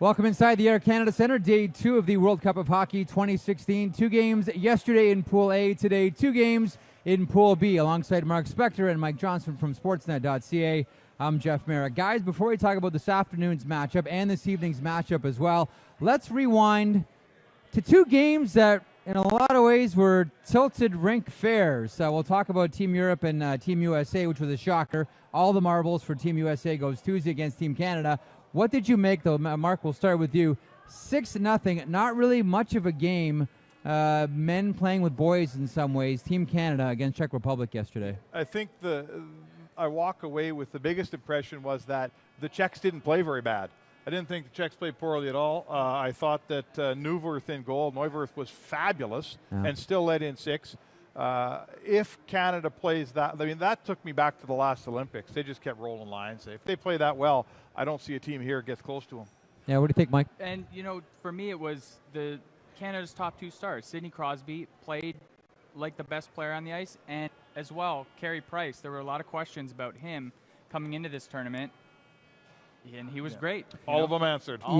Welcome inside the Air Canada Centre, day 2 of the World Cup of Hockey 2016. 2 games yesterday in Pool A, today 2 games in Pool B. Alongside Mark Spector and Mike Johnston from Sportsnet.ca, I'm Jeff Marek. Guys, before we talk about this afternoon's matchup and this evening's matchup as well, let's rewind to 2 games that in a lot of ways were tilted rink fairs. We'll talk about Team Europe and Team USA, which was a shocker. All the marbles for Team USA goes Tuesday against Team Canada. What did you make, though? Mark, we'll start with you. 6-0, not really much of a game. Men playing with boys in some ways. Team Canada against Czech Republic yesterday. I think I walk away with the biggest impression was that the Czechs didn't play very bad. I didn't think the Czechs played poorly at all. I thought that Neuwirth in goal. Neuwirth was fabulous and still let in 6. If Canada plays that, I mean, that took me back to the last Olympics. They just kept rolling lines. If they play that well, I don't see a team here gets close to them. Yeah, what do you think, Mike? And, you know, for me, it was Canada's top 2 stars. Sidney Crosby played like the best player on the ice, and as well, Carey Price. There were a lot of questions about him coming into this tournament, and he was great. All of them answered. All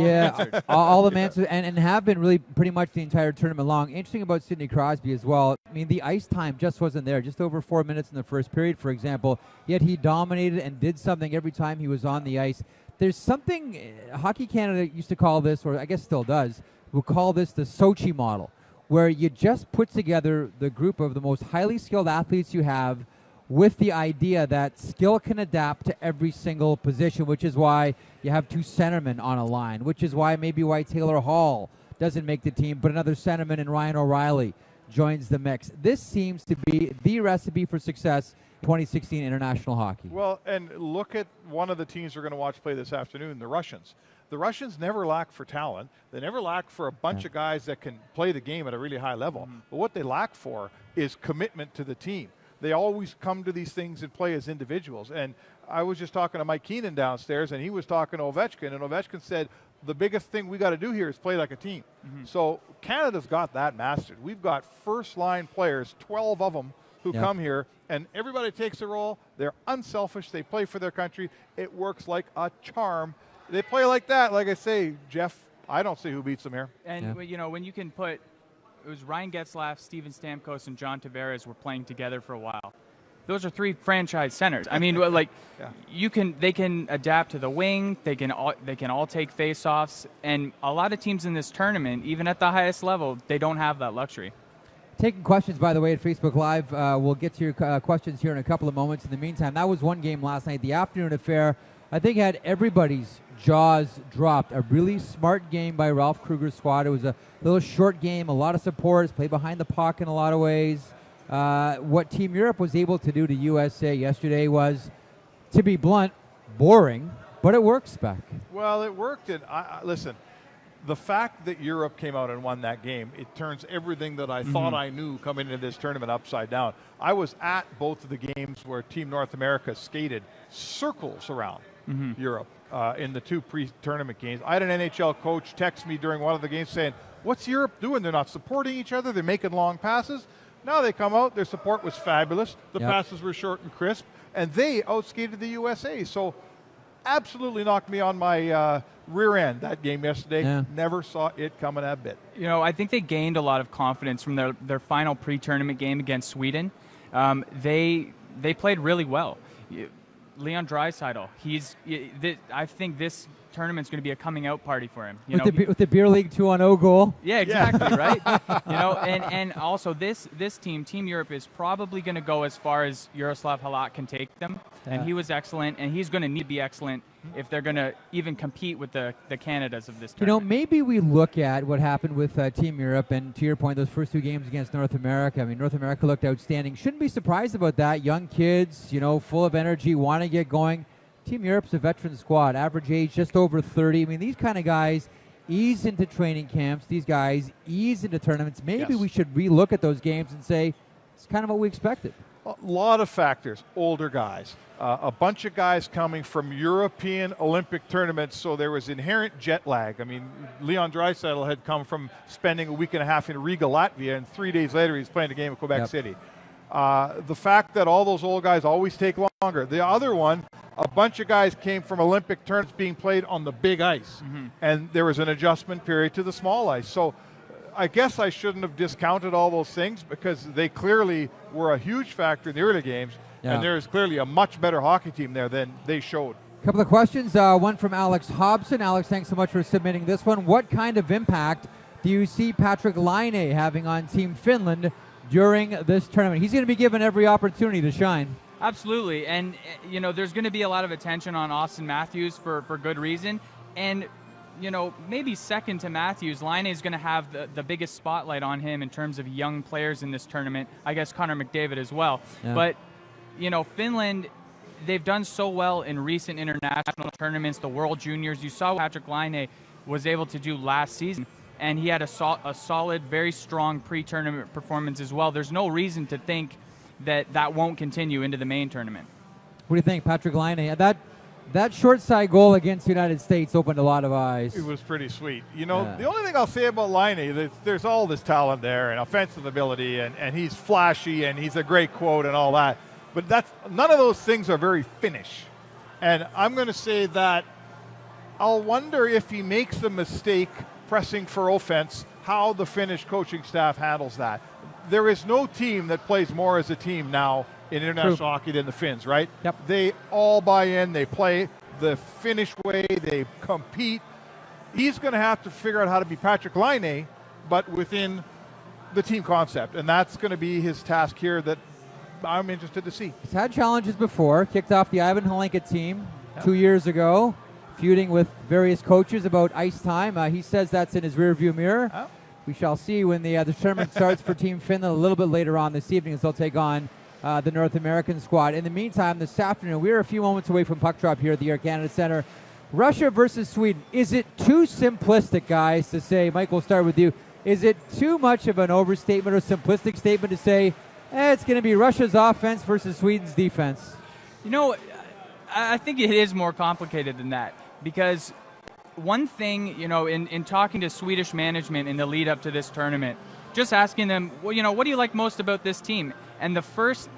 of them answered, and have been really pretty much the entire tournament long. Interesting about Sidney Crosby as well. I mean, the ice time just wasn't there. Just over 4 minutes in the first period, for example. Yet he dominated and did something every time he was on the ice. There's something Hockey Canada used to call this, or I guess still does, we'll call this the Sochi model, where you just put together the group of the most highly skilled athletes you have with the idea that skill can adapt to every single position, which is why you have 2 centermen on a line, which is why Taylor Hall doesn't make the team, but another centerman in Ryan O'Reilly joins the mix. This seems to be the recipe for success in 2016 international hockey. Well, and look at one of the teams we're going to watch play this afternoon, the Russians. The Russians never lack for talent. They never lack for a bunch of guys that can play the game at a really high level. But what they lack for is commitment to the team. They always come to these things and play as individuals. And I was just talking to Mike Keenan downstairs, and he was talking to Ovechkin, and Ovechkin said, the biggest thing we got to do here is play like a team. So Canada's got that mastered. We've got first-line players, 12 of them, who come here, and everybody takes a role. They're unselfish. They play for their country. It works like a charm. They play like that. Like I say, Jeff, I don't see who beats them here. And, you know, when you can put – it was Ryan Getzlaf, Steven Stamkos, and John Tavares were playing together for a while. Those are 3 franchise centers. I mean, like they can adapt to the wing. They can all take face-offs. And a lot of teams in this tournament, even at the highest level, they don't have that luxury. Taking questions, by the way, at Facebook Live. We'll get to your questions here in a couple of moments. In the meantime, that was one game last night. The afternoon affair, I think, had everybody's jaws dropped. A really smart game by Ralph Kruger's squad. It was a little short game, a lot of support, play behind the puck in a lot of ways. What Team Europe was able to do to USA yesterday was, to be blunt, boring, but it worked, Spec. Well, it worked. And listen, the fact that Europe came out and won that game, it turns everything that I thought I knew coming into this tournament upside down. I was at both of the games where Team North America skated circles around Europe in the 2 pre-tournament games. I had an NHL coach text me during one of the games saying, what's Europe doing? They're not supporting each other. They're making long passes. Now they come out. Their support was fabulous. The passes were short and crisp, and they outskated the USA. So absolutely knocked me on my rear end that game yesterday. Never saw it coming a bit. You know, I think they gained a lot of confidence from their final pre-tournament game against Sweden. They played really well. Leon Draisaitl, I think this tournament's going to be a coming out party for him. With the Beer League 2-0 goal. Yeah, exactly, right? You know, and also this team, Team Europe, is probably going to go as far as Jaroslav Halak can take them. And he was excellent, and he's going to need to be excellent if they're going to even compete with the Canadas of this tournament. You know, maybe we look at what happened with Team Europe, and to your point, those first 2 games against North America. I mean, North America looked outstanding. Shouldn't be surprised about that. Young kids, you know, full of energy, want to get going. Team Europe's a veteran squad, average age just over 30. I mean, these kind of guys ease into training camps. These guys ease into tournaments. Maybe we should relook at those games and say it's kind of what we expected. A lot of factors. Older guys. A bunch of guys coming from European Olympic tournaments, so there was inherent jet lag. I mean, Leon Draisaitl had come from spending a week and a half in Riga, Latvia, and 3 days later he's playing a game at Quebec City. The fact that all those old guys always take longer. The other one, a bunch of guys came from Olympic tournaments being played on the big ice, and there was an adjustment period to the small ice. So I guess I shouldn't have discounted all those things because they clearly were a huge factor in the early games, and there's clearly a much better hockey team there than they showed. A couple of questions. One from Alex Hobson. Alex, thanks so much for submitting this one. What kind of impact do you see Patrick Laine having on Team Finland during this tournament? He's going to be given every opportunity to shine. Absolutely, and you know there's going to be a lot of attention on Austin Matthews for good reason, and you know maybe second to Matthews, Laine is going to have the biggest spotlight on him in terms of young players in this tournament. I guess Connor McDavid as well, but you know Finland, they've done so well in recent international tournaments, the World Juniors. You saw what Patrick Laine was able to do last season, and he had a solid, very strong pre-tournament performance as well. There's no reason to think that won't continue into the main tournament. What do you think, Patrick Laine? That short side goal against the United States opened a lot of eyes. It was pretty sweet. You know, the only thing I'll say about Laine, there's all this talent there and offensive ability, and he's flashy and he's a great quote and all that. But none of those things are very Finnish. And I'm going to say that I'll wonder if he makes the mistake pressing for offense, how the Finnish coaching staff handles that. There is no team that plays more as a team now in international hockey than the Finns, right? Yep. They all buy in. They play the Finnish way. They compete. He's going to have to figure out how to be Patrick Laine, but within the team concept. And that's going to be his task here that I'm interested to see. He's had challenges before. Kicked off the Ivan Hlinka team 2 years ago, feuding with various coaches about ice time. He says that's in his rearview mirror. Oh. We shall see when the tournament starts for Team Finland a little bit later on this evening as they'll take on the North American squad. In the meantime, this afternoon, we're a few moments away from puck drop here at the Air Canada Centre. Russia versus Sweden. Is it too simplistic, guys, to say, Mike, we'll start with you, is it too much of an overstatement or simplistic statement to say, it's going to be Russia's offense versus Sweden's defense? You know, I think it is more complicated than that, because one thing, you know, in talking to Swedish management in the lead up to this tournament, just asking them, well, you know, what do you like most about this team? And the first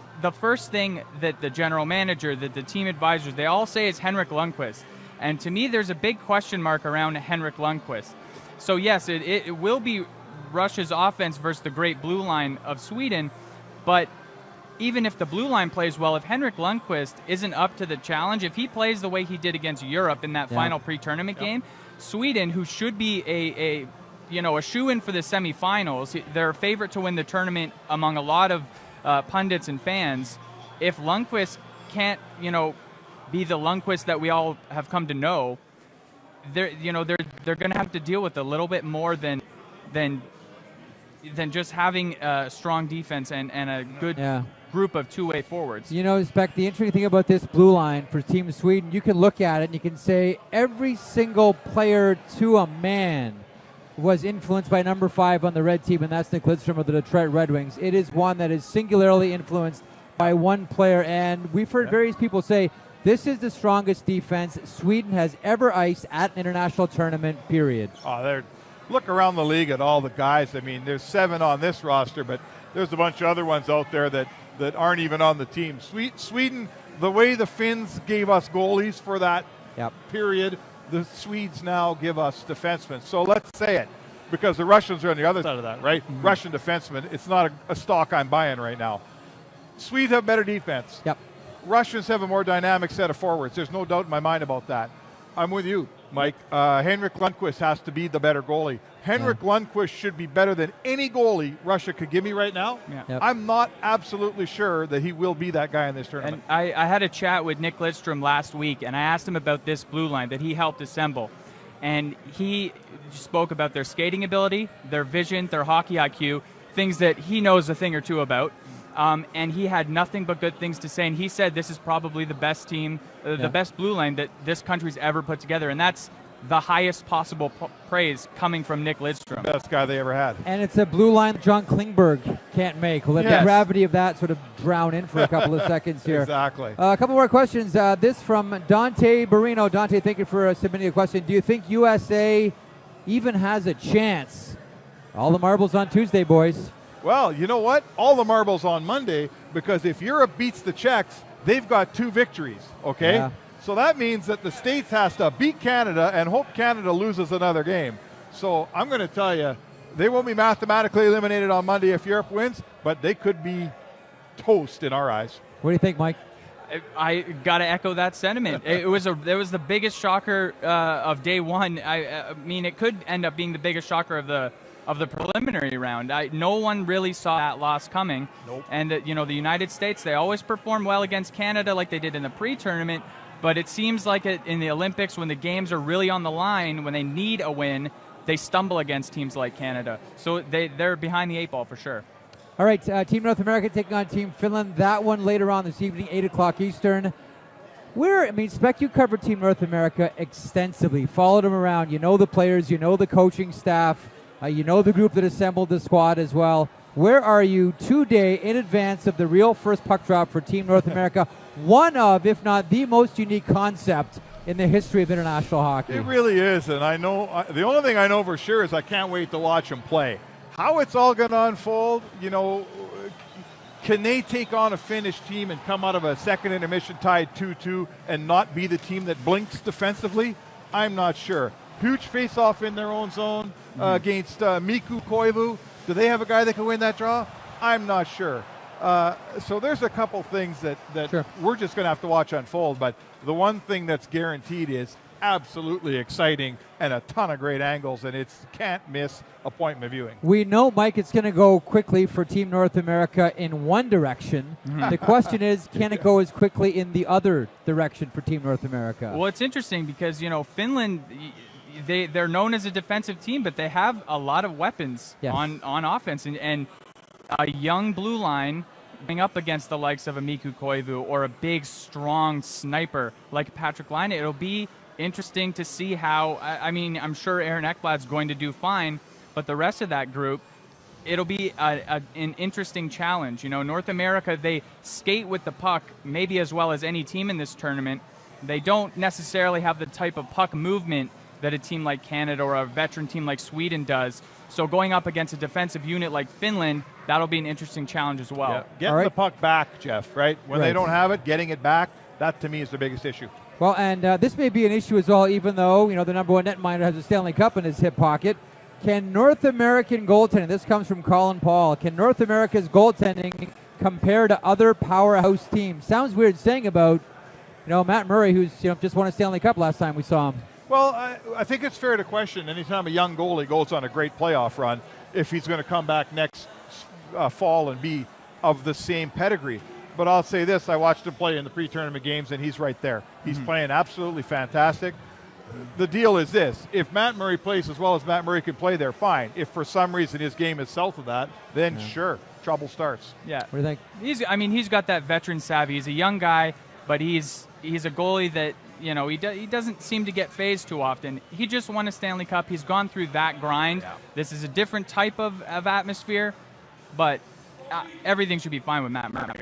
thing that the general manager, that the team advisors, they all say is Henrik Lundqvist. And to me, there's a big question mark around Henrik Lundqvist. So yes, it will be Russia's offense versus the great blue line of Sweden, but even if the blue line plays well, if Henrik Lundqvist isn't up to the challenge, if he plays the way he did against Europe in that final pre-tournament game, Sweden, who should be a shoe-in for the semifinals, they're a favorite to win the tournament among a lot of pundits and fans. If Lundqvist can't, be the Lundqvist that we all have come to know, they're going to have to deal with a little bit more than just having a strong defense and a good group of two-way forwards. You know, Spec, the interesting thing about this blue line for Team Sweden, you can look at it and you can say every single player to a man was influenced by number 5 on the red team, and that's Nick Lidstrom of the Detroit Red Wings. It is one that is singularly influenced by one player, and we've heard various people say this is the strongest defense Sweden has ever iced at an international tournament, period. Look around the league at all the guys. I mean, there's 7 on this roster, but there's a bunch of other ones out there that aren't even on the team. Sweden, the way the Finns gave us goalies for that period, the Swedes now give us defensemen. So let's say it, because the Russians are on the other side of that, right? Mm-hmm. Russian defensemen, it's not a stock I'm buying right now. Swedes have better defense. Yep. Russians have a more dynamic set of forwards. There's no doubt in my mind about that. I'm with you, Mike. Henrik Lundqvist has to be the better goalie. Henrik Lundqvist should be better than any goalie Russia could give me right now. Yeah. Yep. I'm not absolutely sure that he will be that guy in this tournament. And I had a chat with Nick Lidstrom last week, and I asked him about this blue line that he helped assemble. And he spoke about their skating ability, their vision, their hockey IQ, things that he knows a thing or two about. And he had nothing but good things to say. And he said this is probably the best team, the best blue line that this country's ever put together. And that's the highest possible praise coming from Nick Lidstrom. Best guy they ever had. And it's a blue line John Klingberg can't make. We'll let the gravity of that sort of drown in for a couple of seconds here. Exactly. A couple more questions. This from Dante Barino. Dante, thank you for submitting a question. Do you think USA even has a chance? All the marbles on Tuesday, boys. Well, you know what? All the marbles on Monday, because if Europe beats the Czechs, they've got 2 victories, okay? Yeah. So that means that the States has to beat Canada and hope Canada loses another game. So I'm going to tell you, they won't be mathematically eliminated on Monday if Europe wins, but they could be toast in our eyes. What do you think, Mike? I got to echo that sentiment. It was the biggest shocker of day one. I mean, it could end up being the biggest shocker of the preliminary round. No one really saw that loss coming. Nope. And the United States, they always perform well against Canada like they did in the pre-tournament. But it seems like in the Olympics, when the games are really on the line, when they need a win, they stumble against teams like Canada. So they're behind the 8 ball for sure. All right, Team North America taking on Team Finland. That one later on this evening, 8 o'clock Eastern. Spec, you covered Team North America extensively, followed them around. You know the players, you know the coaching staff, you know the group that assembled the squad as well. Where are you today in advance of the real first puck drop for Team North America? One of, if not the most unique concept in the history of international hockey. It really is, and I know the only thing I know for sure is I can't wait to watch them play. How it's all going to unfold, can they take on a Finnish team and come out of a second intermission tied 2-2 and not be the team that blinks defensively? I'm not sure. Huge face-off in their own zone against Mikko Koivu. Do they have a guy that can win that draw? I'm not sure. So there's a couple things that Sure. we're just going to have to watch unfold, but the one thing that's guaranteed is absolutely exciting and a ton of great angles, and it's can't miss appointment viewing. We know, Mike, it's going to go quickly for Team North America in one direction. The question is, can it go as quickly in the other direction for Team North America? Well, it's interesting because, Finland, they're known as a defensive team, but they have a lot of weapons on offense. And a young blue line going up against the likes of a Mikko Koivu or a big, strong sniper like Patrick Laine, it'll be interesting to see how, I'm sure Aaron Ekblad's going to do fine, but the rest of that group, it'll be an interesting challenge. North America, they skate with the puck maybe as well as any team in this tournament. They don't necessarily have the type of puck movement that a team like Canada or a veteran team like Sweden does. So going up against a defensive unit like Finland, that'll be an interesting challenge as well. Yeah. Getting the puck back, Jeff, right? When they don't have it, getting it back, that to me is the biggest issue. Well, and this may be an issue as well, even though, the number one netminder has a Stanley Cup in his hip pocket. Can North American goaltending, this comes from Colin Paul, can North America's goaltending compare to other powerhouse teams? Sounds weird saying about, Matt Murray, who's, just won a Stanley Cup last time we saw him. Well, I think it's fair to question anytime a young goalie goes on a great playoff run if he's going to come back next fall and be of the same pedigree. But I'll say this, I watched him play in the pre-tournament games, and he's right there. He's playing absolutely fantastic. The deal is this, if Matt Murray plays as well as Matt Murray can play there, fine. If for some reason his game is south of that, then sure, trouble starts. Yeah. What do you think? He's got that veteran savvy. He's a young guy, but he's a goalie that, he doesn't seem to get phased too often. He just won a Stanley Cup. He's gone through that grind. Yeah. This is a different type of atmosphere, but everything should be fine with Matt Murray.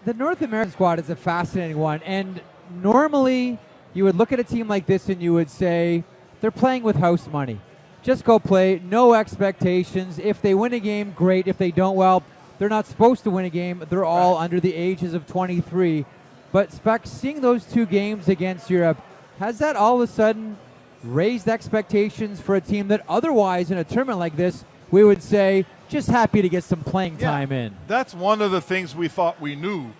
The North American squad is a fascinating one, and normally you would look at a team like this and you would say, they're playing with house money. Just go play, no expectations. If they win a game, great. If they don't, well, they're not supposed to win a game. They're all under the ages of 23. But, Spec, seeing those 2 games against Europe, has that all of a sudden raised expectations for a team that otherwise in a tournament like this, we would say, just happy to get some playing time in? That's one of the things we thought we knew.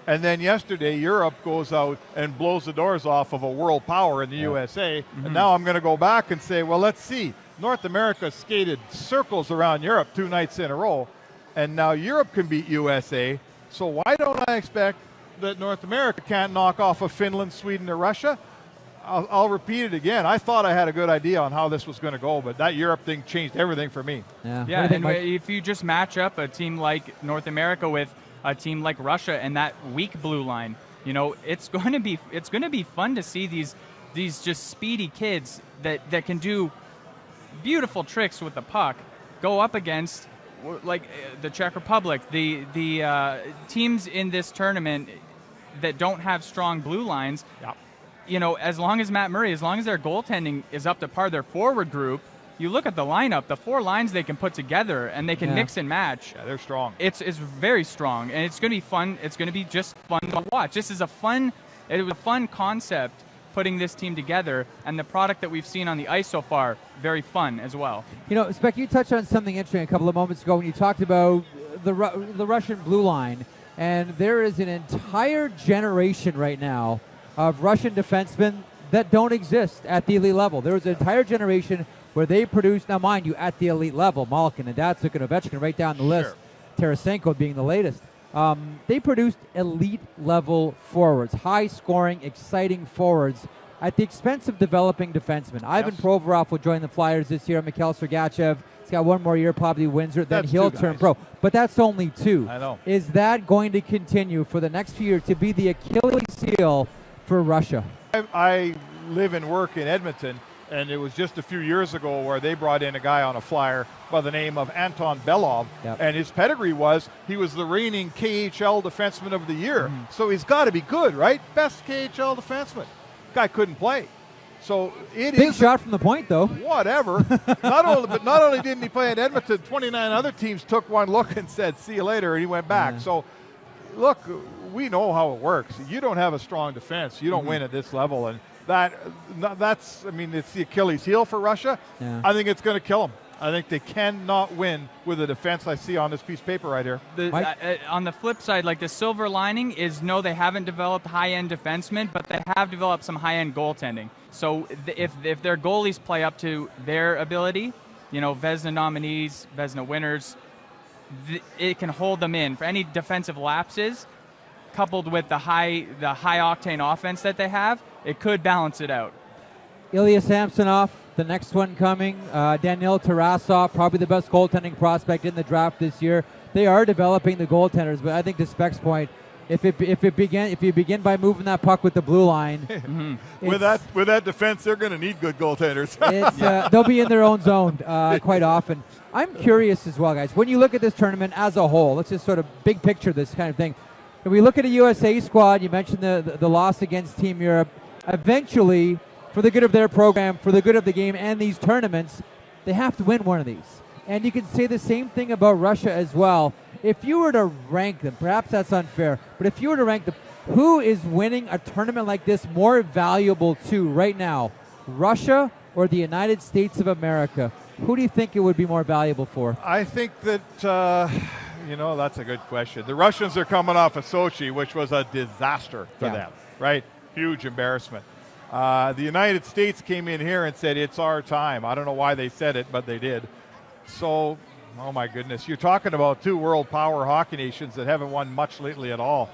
And then yesterday, Europe goes out and blows the doors off of a world power in the USA. And now I'm going to go back and say, well, let's see. North America skated circles around Europe 2 nights in a row. And now Europe can beat USA. So why don't I expect that North America can't knock off of Finland, Sweden, or Russia? I'll repeat it again. I thought I had a good idea on how this was going to go, but that Europe thing changed everything for me. Yeah, and if you just match up a team like North America with a team like Russia and that weak blue line, it's going to be fun to see these just speedy kids that can do beautiful tricks with the puck go up against like the Czech Republic, the teams in this tournament that don't have strong blue lines. Yeah. As long as Matt Murray, as long as their goaltending is up to par, their forward group, you look at the lineup, the 4 lines they can put together, and they can mix and match. Yeah, they're strong. It's very strong, and it's going to be fun. It's going to be just fun to watch. It was a fun concept putting this team together, and the product that we've seen on the ice so far, very fun as well. Spec, you touched on something interesting a couple of moments ago when you talked about the Russian blue line, and there is an entire generation right now of Russian defensemen that don't exist at the elite level. There was an entire generation where they produced, now mind you, at the elite level, Malkin and Datsuk and Ovechkin right down the list, Tarasenko being the latest. They produced elite-level forwards, high-scoring, exciting forwards at the expense of developing defensemen. Ivan Provorov will join the Flyers this year. Mikhail Sergachev, he's got one more year, probably wins it, then he'll turn pro. But that's only 2. I know. Is that going to continue for the next few years to be the Achilles heel for Russia? I live and work in Edmonton, and it was just a few years ago where they brought in a guy on a Flyer by the name of Anton Belov, and his pedigree was he was the reigning KHL Defenseman of the Year. So he's got to be good, right? Best KHL defenseman. Guy couldn't play. So it is big shot from the point, though. Whatever. not only didn't he play in Edmonton, 29 other teams took one look and said, "See you later," and he went back. So, look, we know how it works. You don't have a strong defense, you don't win at this level, and that's it's the Achilles heel for Russia. I think it's going to kill them. I think they cannot win with the defense I see on this piece of paper right here. On the flip side, like the silver lining is, no, they haven't developed high-end defensemen, but they have developed some high-end goaltending. So if their goalies play up to their ability, Vezina nominees, Vezina winners, it can hold them in for any defensive lapses. Coupled with the high octane offense that they have, it could balance it out. Ilya Samsonov, the next one coming. Daniil Tarasov, probably the best goaltending prospect in the draft this year. They are developing the goaltenders, but I think to Spec's point, if you begin by moving that puck with the blue line, with that defense, they're going to need good goaltenders. They'll be in their own zone quite often. I'm curious as well, guys. When you look at this tournament as a whole, let's just sort of big picture this kind of thing. If we look at a USA squad, you mentioned the loss against Team Europe. Eventually, for the good of their program, for the good of the game and these tournaments, they have to win one of these. And you can say the same thing about Russia as well. If you were to rank them, perhaps that's unfair, but if you were to rank them, who is winning a tournament like this more valuable to right now, Russia or the United States of America? Who do you think it would be more valuable for? I think that... that's a good question. The Russians are coming off of Sochi, which was a disaster for them, right? Huge embarrassment. The United States came in here and said, it's our time. I don't know why they said it, but they did. So, oh my goodness. You're talking about 2 world power hockey nations that haven't won much lately at all.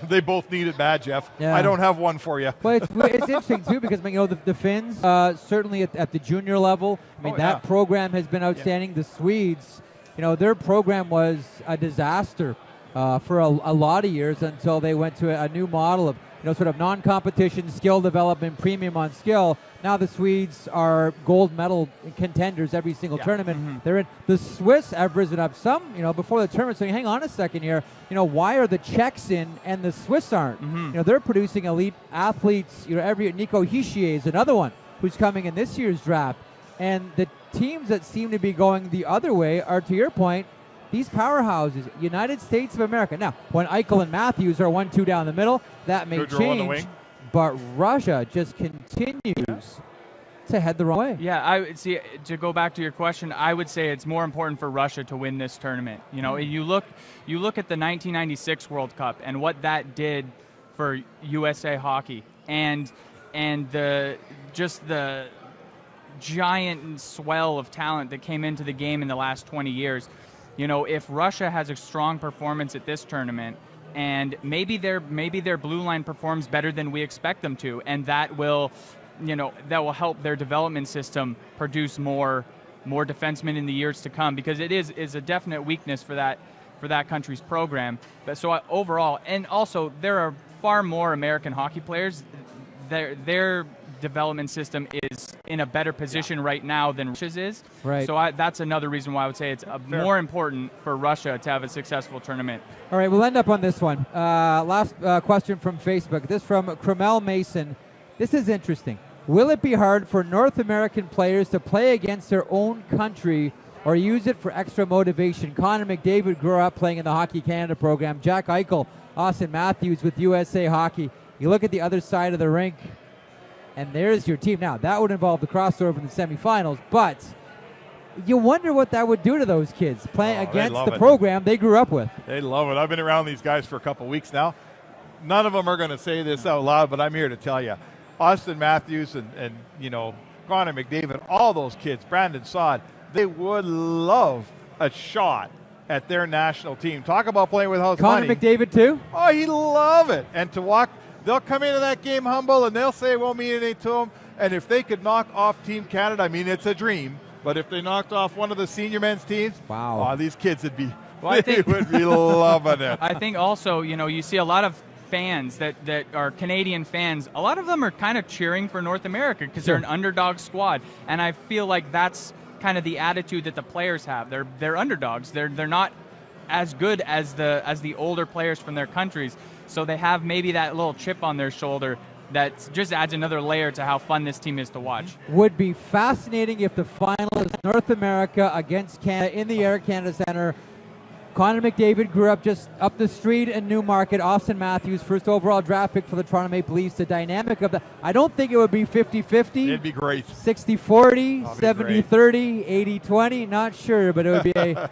They both need it bad, Jeff. I don't have one for you. Well, it's interesting, too, because the Finns, certainly at the junior level, that program has been outstanding. The Swedes... their program was a disaster for a lot of years until they went to a new model of, sort of non-competition, skill development, premium on skill. Now the Swedes are gold medal contenders every single tournament they're in. The Swiss have risen up some, before the tournament saying, hang on a second here, why are the Czechs in and the Swiss aren't? They're producing elite athletes. Nico Hischier is another one who's coming in this year's draft. And the teams that seem to be going the other way are, to your point, these powerhouses, United States of America. Now, when Eichel and Matthews are 1-2 down the middle, that may change. But Russia just continues to head the wrong way. Yeah, I would see. To go back to your question, I would say it's more important for Russia to win this tournament. You look at the 1996 World Cup and what that did for USA hockey, and the giant swell of talent that came into the game in the last 20 years. If Russia has a strong performance at this tournament, and maybe their blue line performs better than we expect them to, and that will help their development system produce more defensemen in the years to come, because it is a definite weakness for that country's program. But so overall, and also there are far more American hockey players. Their development system is in a better position right now than Russia's is. Right. So that's another reason why I would say it's more important for Russia to have a successful tournament. All right, we'll end up on this one. Last question from Facebook. This from Cromel Mason. This is interesting. Will it be hard for North American players to play against their own country or use it for extra motivation? Connor McDavid grew up playing in the Hockey Canada program. Jack Eichel, Austin Matthews with USA Hockey. You look at the other side of the rink, and there's your team. Now, that would involve the crossover in the semifinals, but you wonder what that would do to those kids playing against the program they grew up with. They love it. I've been around these guys for a couple weeks now. None of them are going to say this out loud, but I'm here to tell you. Austin Matthews and Connor McDavid, all those kids, Brandon Saad, they would love a shot at their national team. Talk about playing with house money. Connor McDavid too? Oh, he'd love it. And to walk, they'll come into that game humble, and they'll say it won't mean anything to them. And if they could knock off Team Canada, I mean, it's a dream. But if they knocked off one of the senior men's teams, wow, these kids would be, would be loving it. I think also, you see a lot of fans that are Canadian fans. A lot of them are kind of cheering for North America because they're an underdog squad. And I feel like that's kind of the attitude that the players have. They're underdogs. They're not as good as the older players from their countries. So they have maybe that little chip on their shoulder that just adds another layer to how fun this team is to watch. Would be fascinating if the final is North America against Canada in the Air Canada Centre. Connor McDavid grew up just up the street in Newmarket. Austin Matthews, first overall draft pick for the Toronto Maple Leafs. The dynamic of the, I don't think it would be 50-50. It'd be great. 60-40, 70-30, 80-20. Not sure, but it would be a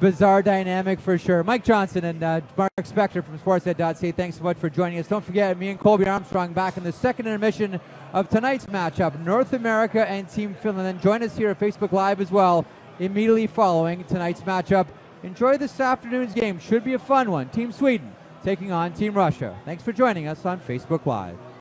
bizarre dynamic for sure. Mike Johnston and Mark Spector from Sportsnet.ca, thanks so much for joining us. Don't forget, me and Colby Armstrong back in the second intermission of tonight's matchup, North America and Team Finland. And join us here at Facebook Live as well, immediately following tonight's matchup. Enjoy this afternoon's game. Should be a fun one. Team Sweden taking on Team Russia. Thanks for joining us on Facebook Live.